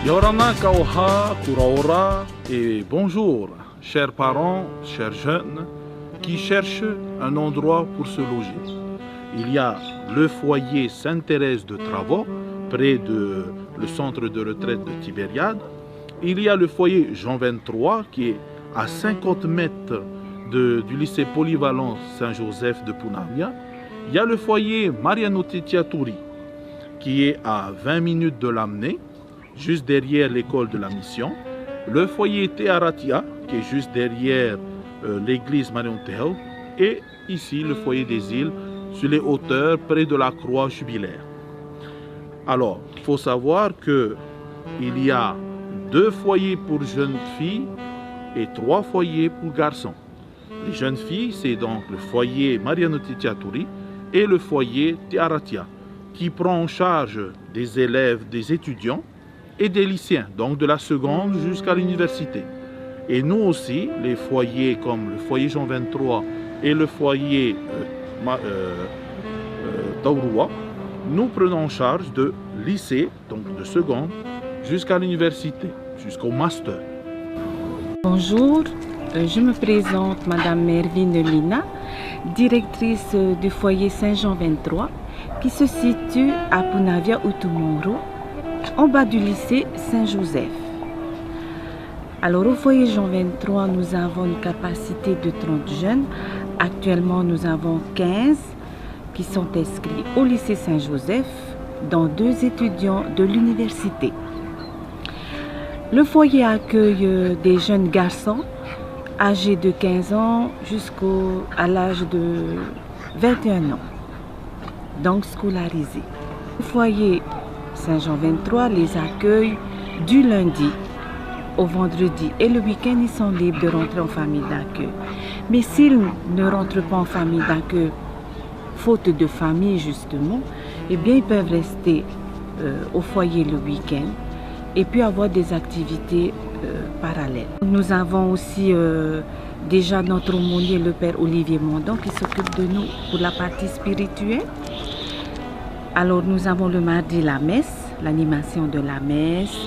Yorana Kauha Kuraora et bonjour, chers parents, chers jeunes qui cherchent un endroit pour se loger. Il y a le foyer Sainte-Thérèse de Travaux, près de le centre de retraite de Tibériade. Il y a le foyer Jean 23 qui est à 50 mètres du lycée polyvalent Saint-Joseph de Punavia. Il y a le foyer Mariano Tetiatouri qui est à 20 minutes de Lamné, juste derrière l'école de la mission. Le foyer Tearatia qui est juste derrière l'église Marion Théo. Et ici le foyer des îles sur les hauteurs près de la croix jubilaire. Alors, il faut savoir qu'il y a 2 foyers pour jeunes filles et 3 foyers pour garçons. Les jeunes filles, c'est donc le foyer Mariano Tetiatouri et le foyer Tearatia, qui prend en charge des élèves, des étudiants et des lycéens, donc de la seconde jusqu'à l'université. Et nous aussi, les foyers comme le foyer Jean 23 et le foyer Taurua, nous prenons en charge de lycée, donc de seconde, jusqu'à l'université, jusqu'au master. Bonjour, je me présente Madame Mervine Lina, directrice du foyer Saint-Jean 23, qui se situe à Punavia Utumoro, en bas du lycée Saint-Joseph. Alors au foyer Jean 23, nous avons une capacité de 30 jeunes. Actuellement, nous avons 15 qui sont inscrits au lycée Saint-Joseph, dont 2 étudiants de l'université. Le foyer accueille des jeunes garçons âgés de 15 ans jusqu'à l'âge de 21 ans, donc scolarisés. Le foyer Saint-Jean 23 les accueille du lundi au vendredi et le week-end, ils sont libres de rentrer en famille d'accueil. Mais s'ils ne rentrent pas en famille d'accueil, faute de famille justement, eh bien ils peuvent rester au foyer le week-end et puis avoir des activités parallèles. Nous avons aussi déjà notre aumônier, le Père Olivier Mondon, qui s'occupe de nous pour la partie spirituelle. Alors nous avons le mardi la messe, l'animation de la messe.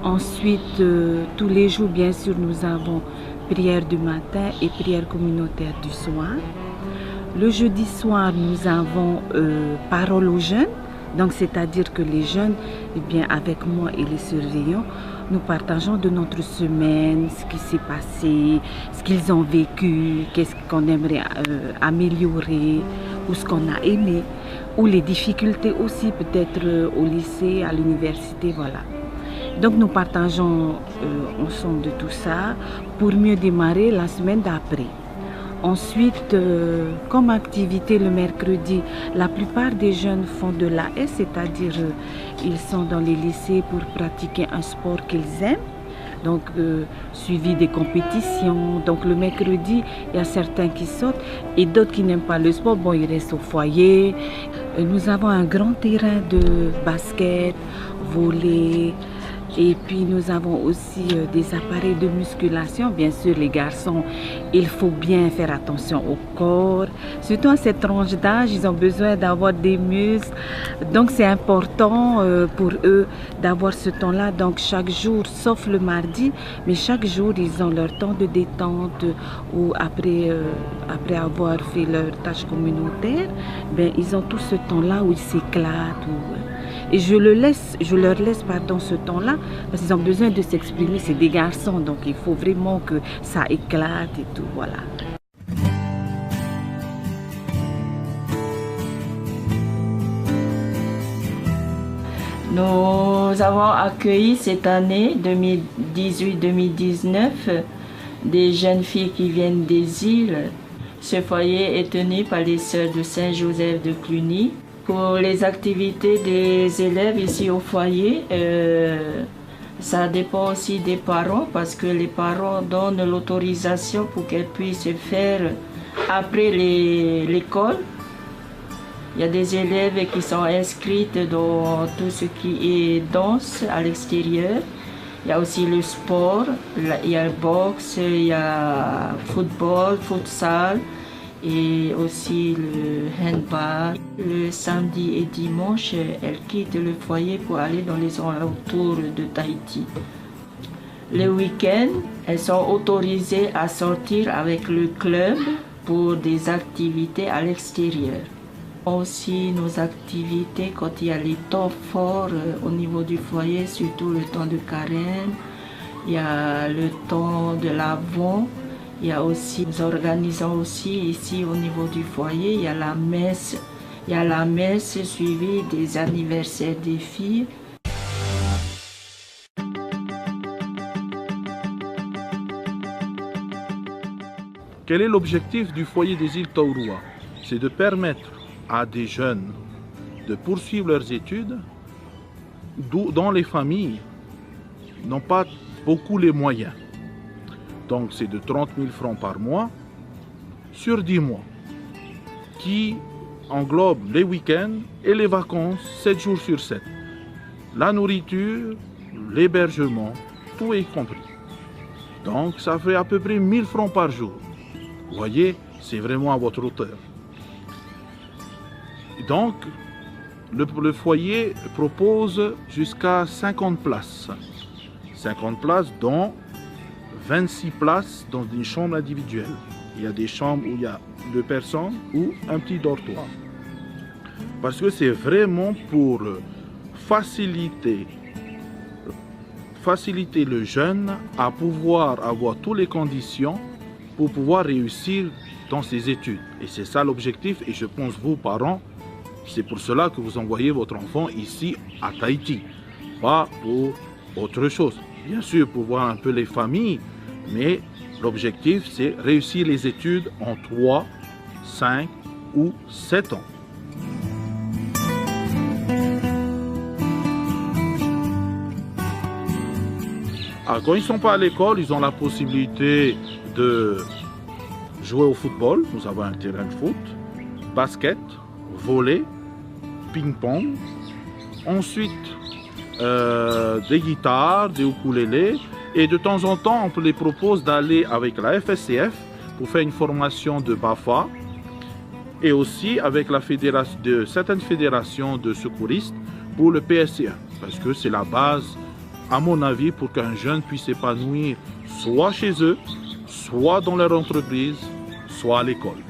Ensuite, tous les jours, bien sûr, nous avons prière du matin et prière communautaire du soir. Le jeudi soir, nous avons parole aux jeunes. Donc, c'est-à-dire que les jeunes, eh bien, avec moi et les surveillants, nous partageons de notre semaine, ce qui s'est passé, ce qu'ils ont vécu, qu'est-ce qu'on aimerait améliorer, ou ce qu'on a aimé, ou les difficultés aussi, peut-être au lycée, à l'université, voilà. Donc nous partageons ensemble de tout ça pour mieux démarrer la semaine d'après. Ensuite, comme activité le mercredi, la plupart des jeunes font de l'AS, c'est-à-dire ils sont dans les lycées pour pratiquer un sport qu'ils aiment. Donc suivi des compétitions. Donc le mercredi, il y a certains qui sautent et d'autres qui n'aiment pas le sport. Bon, ils restent au foyer. Nous avons un grand terrain de basket, volley. Et puis nous avons aussi des appareils de musculation. Bien sûr, les garçons, il faut bien faire attention au corps. Surtout à cette tranche d'âge, ils ont besoin d'avoir des muscles. Donc c'est important pour eux d'avoir ce temps-là. Donc chaque jour, sauf le mardi, mais chaque jour, ils ont leur temps de détente ou après avoir fait leur tâche communautaire, ben, ils ont tout ce temps-là où ils s'éclatent. Et je leur laisse ce temps-là parce qu'ils ont besoin de s'exprimer. C'est des garçons, donc il faut vraiment que ça éclate et tout, voilà. Nous avons accueilli cette année 2018-2019 des jeunes filles qui viennent des îles. Ce foyer est tenu par les sœurs de Saint-Joseph de Cluny. Pour les activités des élèves ici au foyer, ça dépend aussi des parents parce que les parents donnent l'autorisation pour qu'elles puissent faire après l'école. Il y a des élèves qui sont inscrits dans tout ce qui est danse à l'extérieur. Il y a aussi le sport, il y a le boxe, il y a football, futsal. et aussi le handball. Le samedi et dimanche, elles quittent le foyer pour aller dans les alentours de Tahiti. Le week-end, elles sont autorisées à sortir avec le club pour des activités à l'extérieur. Aussi nos activités quand il y a les temps forts au niveau du foyer, surtout le temps de carême, il y a le temps de l'Avent, il y a aussi, nous organisons aussi ici au niveau du foyer, il y a la messe suivie des anniversaires des filles. Quel est l'objectif du foyer des îles Taurua? C'est de permettre à des jeunes de poursuivre leurs études dont les familles n'ont pas beaucoup les moyens. Donc c'est de 30 000 francs par mois sur 10 mois qui englobe les week-ends et les vacances 7 jours sur 7. La nourriture, l'hébergement, tout est compris. Donc ça fait à peu près 1000 francs par jour. Vous voyez, c'est vraiment à votre hauteur. Donc, le foyer propose jusqu'à 50 places. 50 places, dont 26 places dans une chambre individuelle. Il y a des chambres où il y a 2 personnes ou un petit dortoir. Parce que c'est vraiment pour faciliter le jeune à pouvoir avoir toutes les conditions pour pouvoir réussir dans ses études. Et c'est ça l'objectif. Et je pense, vous, parents, c'est pour cela que vous envoyez votre enfant ici à Tahiti. Pas pour autre chose. Bien sûr, pour voir un peu les familles, mais l'objectif, c'est réussir les études en 3, 5 ou 7 ans. Alors, quand ils ne sont pas à l'école, ils ont la possibilité de jouer au football. Nous avons un terrain de foot, basket, volley, ping-pong. Ensuite, des guitares, des ukulélés. Et de temps en temps, on les propose d'aller avec la FSCF pour faire une formation de BAFA. Et aussi avec la fédération de certaines fédérations de secouristes pour le PSC1. Parce que c'est la base, à mon avis, pour qu'un jeune puisse s'épanouir soit chez eux, soit dans leur entreprise, soit à l'école.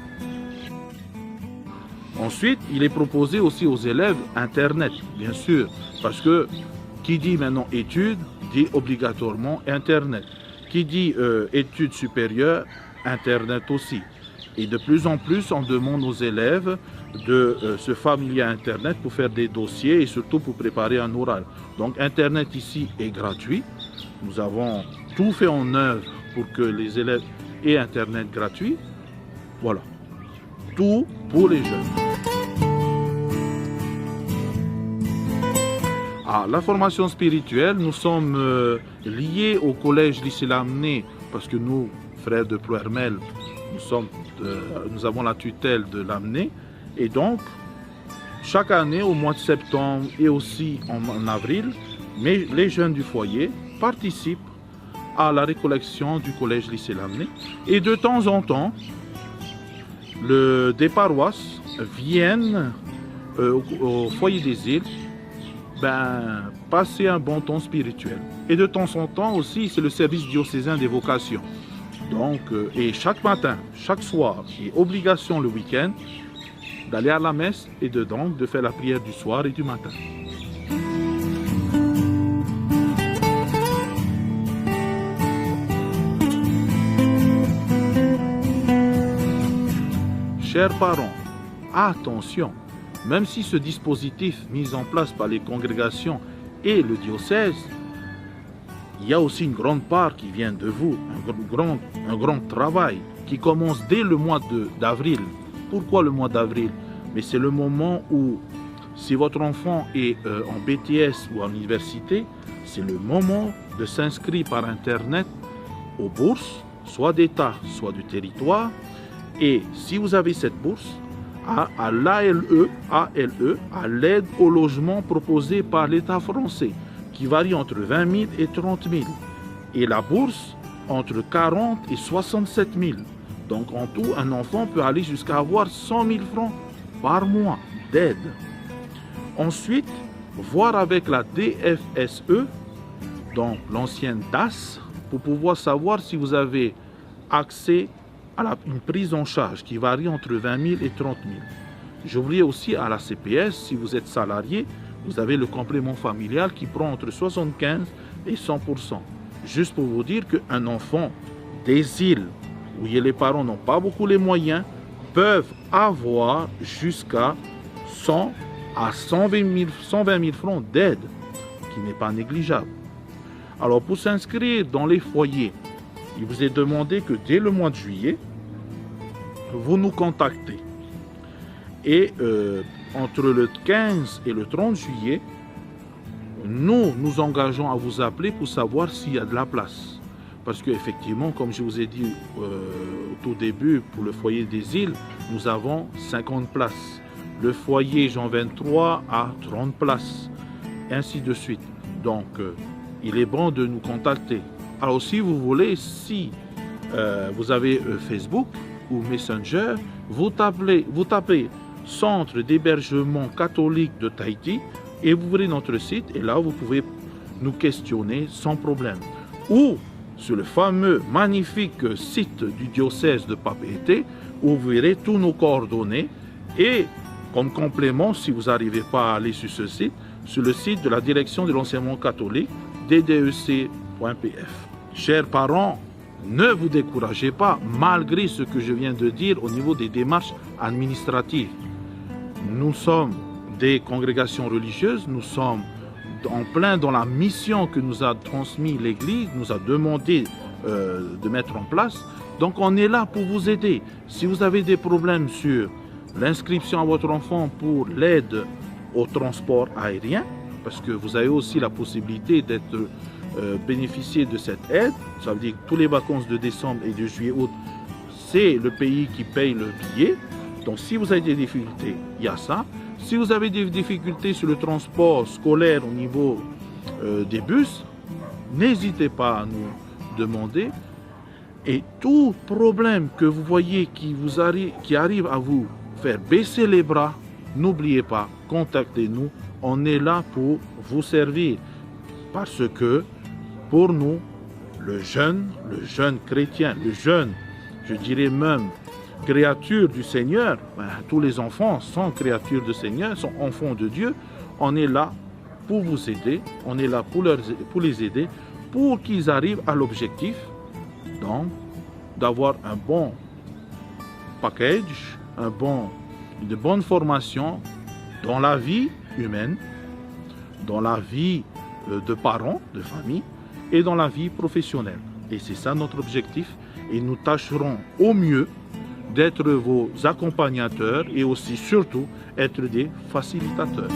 Ensuite, il est proposé aussi aux élèves Internet, bien sûr, parce que qui dit maintenant études, dit obligatoirement Internet. Qui dit études supérieures, Internet aussi. Et de plus en plus, on demande aux élèves de se familier à Internet pour faire des dossiers et surtout pour préparer un oral. Donc Internet ici est gratuit. Nous avons tout fait en œuvre pour que les élèves aient Internet gratuit. Voilà. Tout pour les jeunes. Ah, la formation spirituelle, nous sommes liés au collège lycée Lamennais parce que nous, frères de Ploermel, nous avons la tutelle de Lamennais. Et donc, chaque année, au mois de septembre et aussi en avril, les jeunes du foyer participent à la récollection du collège lycée Lamennais. Et de temps en temps, des paroisses viennent au foyer des îles passer un bon temps spirituel. Et de temps en temps aussi, c'est le service diocésain des vocations. Donc, et chaque matin, chaque soir, et obligation le week-end, d'aller à la messe et de faire la prière du soir et du matin. Chers parents, attention, même si ce dispositif mis en place par les congrégations et le diocèse, il y a aussi une grande part qui vient de vous, un grand travail qui commence dès le mois d'avril. Pourquoi le mois d'avril? Mais c'est le moment où, si votre enfant est en BTS ou en université, c'est le moment de s'inscrire par Internet aux bourses, soit d'État, soit du territoire. Et si vous avez cette bourse, à l'ALE, à l'aide au logement proposée par l'État français, qui varie entre 20 000 et 30 000. Et la bourse, entre 40 et 67 000. Donc en tout, un enfant peut aller jusqu'à avoir 100 000 francs par mois d'aide. Ensuite, voir avec la DFSE, donc l'ancienne DAS, pour pouvoir savoir si vous avez accès à une prise en charge qui varie entre 20 000 et 30 000. J'oublie aussi à la CPS, si vous êtes salarié, vous avez le complément familial qui prend entre 75 et 100%. Juste pour vous dire qu'un enfant des îles où les parents n'ont pas beaucoup les moyens peuvent avoir jusqu'à 100 à 120 000 francs d'aide, qui n'est pas négligeable. Alors pour s'inscrire dans les foyers, il vous est demandé que dès le mois de juillet, vous nous contactez. Et entre le 15 et le 30 juillet, nous nous engageons à vous appeler pour savoir s'il y a de la place. Parce qu'effectivement, comme je vous ai dit au tout début, pour le foyer des îles, nous avons 50 places. Le foyer Jean 23 a 30 places, et ainsi de suite. Donc, il est bon de nous contacter. Alors, si vous voulez, si vous avez Facebook ou Messenger, vous tapez Centre d'hébergement catholique de Tahiti et vous verrez notre site et là, vous pouvez nous questionner sans problème. Ou sur le fameux magnifique site du diocèse de Papeete où vous verrez tous nos coordonnées et comme complément, si vous n'arrivez pas à aller sur ce site, sur le site de la direction de l'enseignement catholique, ddec.pf. Chers parents, ne vous découragez pas malgré ce que je viens de dire au niveau des démarches administratives. Nous sommes des congrégations religieuses, nous sommes en plein dans la mission que nous a transmis l'Église, nous a demandé de mettre en place. Donc on est là pour vous aider. Si vous avez des problèmes sur l'inscription à votre enfant pour l'aide au transport aérien, parce que vous avez aussi la possibilité d'être bénéficier de cette aide, ça veut dire que tous les vacances de décembre et de juillet-août, c'est le pays qui paye le billet. Donc si vous avez des difficultés, il y a ça. Si vous avez des difficultés sur le transport scolaire au niveau des bus, n'hésitez pas à nous demander. Et tout problème que vous voyez qui arrive à vous faire baisser les bras, n'oubliez pas, contactez-nous. On est là pour vous servir. Parce que pour nous, le jeune chrétien, le jeune, je dirais même, créature du Seigneur, tous les enfants sont créatures du Seigneur, sont enfants de Dieu. On est là pour vous aider, on est là pour les aider, pour qu'ils arrivent à l'objectif, donc d'avoir un bon package, une bonne formation dans la vie humaine, dans la vie de parents, de famille et dans la vie professionnelle. Et c'est ça notre objectif et nous tâcherons au mieux d'être vos accompagnateurs et aussi surtout être des facilitateurs.